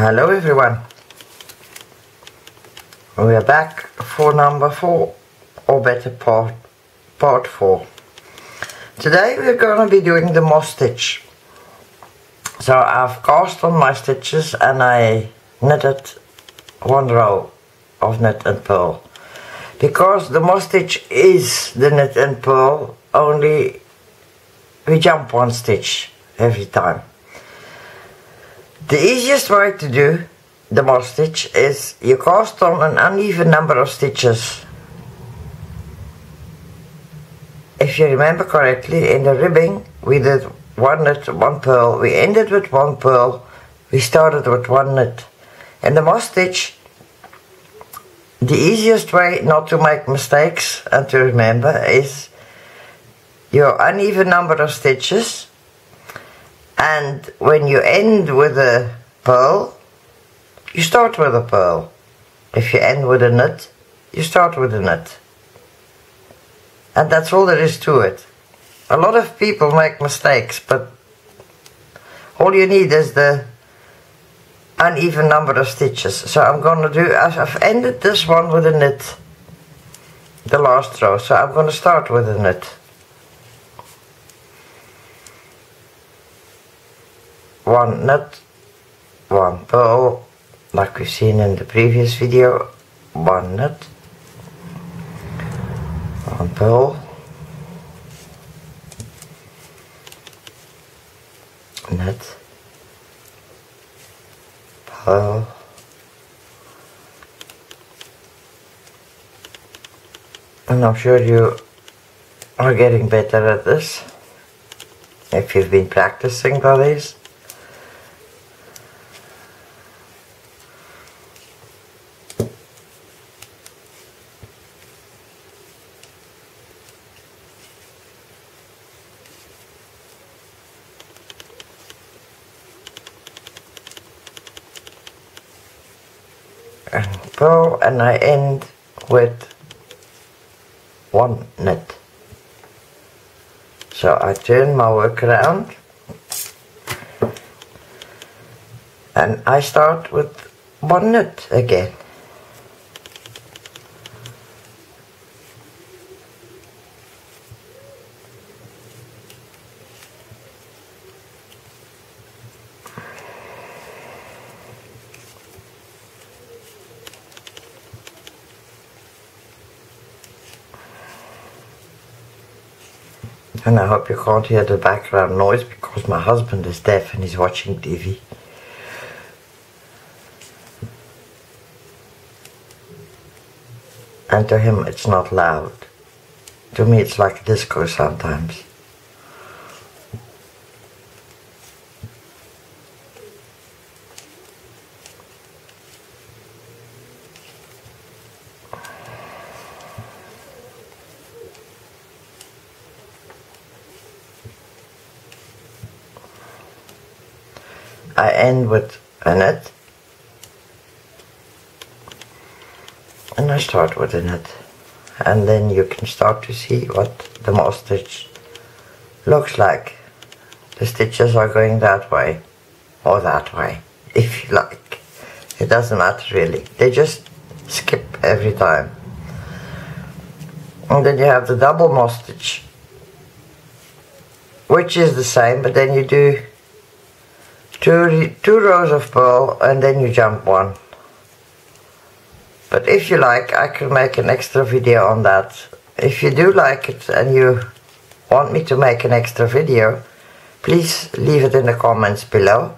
Hello everyone, we are back for number 4, or better part 4. Today we're going to be doing the moss stitch. So I've cast on my stitches and I knitted one row of knit and purl. Because the moss stitch is the knit and purl, only we jump one stitch every time. The easiest way to do the moss stitch is you cast on an uneven number of stitches. If you remember correctly, in the ribbing we did one knit, one purl, we ended with one purl, we started with one knit. In the moss stitch, the easiest way not to make mistakes and to remember is your uneven number of stitches. And when you end with a purl, you start with a purl. If you end with a knit, you start with a knit. And that's all there is to it. A lot of people make mistakes, but all you need is the uneven number of stitches. So I'm going to do, I've ended this one with a knit, the last row, so I'm going to start with a knit. One knit, one purl, like we've seen in the previous video, one knit, one purl, knit, purl, and I'm sure you are getting better at this if you've been practicing by these. And purl, and I end with one knit. So I turn my work around and I start with one knit again. And I hope you can't hear the background noise because my husband is deaf and he's watching TV. And to him it's not loud. To me it's like a disco sometimes. I end with a knit and I start with a knit, and then you can start to see what the moss stitch looks like. The stitches are going that way or that way, if you like. It doesn't matter really, they just skip every time. And then you have the double moss stitch, which is the same, but then you do two rows of purl and then you jump one. But if you like, I can make an extra video on that. If you do like it and you want me to make an extra video, please leave it in the comments below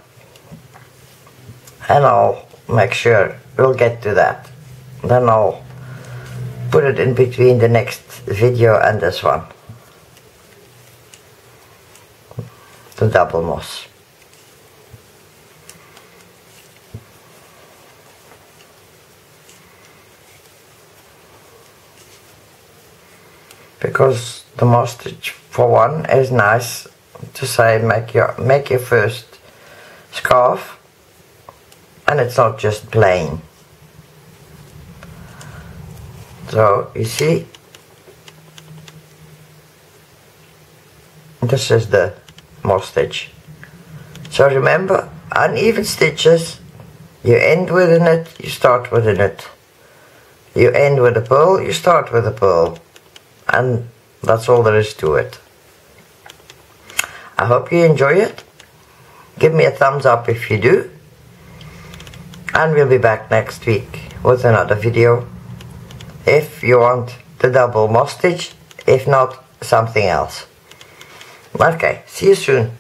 and I'll make sure we'll get to that. Then I'll put it in between the next video and this one, the double moss. Because the moss stitch, for one, is nice to say make your first scarf, and it's not just plain. So you see, this is the moss stitch. So remember, uneven stitches You end with a knit, you start with a knit. You end with a purl, you start with a purl. And that's all there is to it. I hope you enjoy it. Give me a thumbs up if you do. And we'll be back next week with another video. If you want the double moss stitch, if not, something else. Okay, see you soon.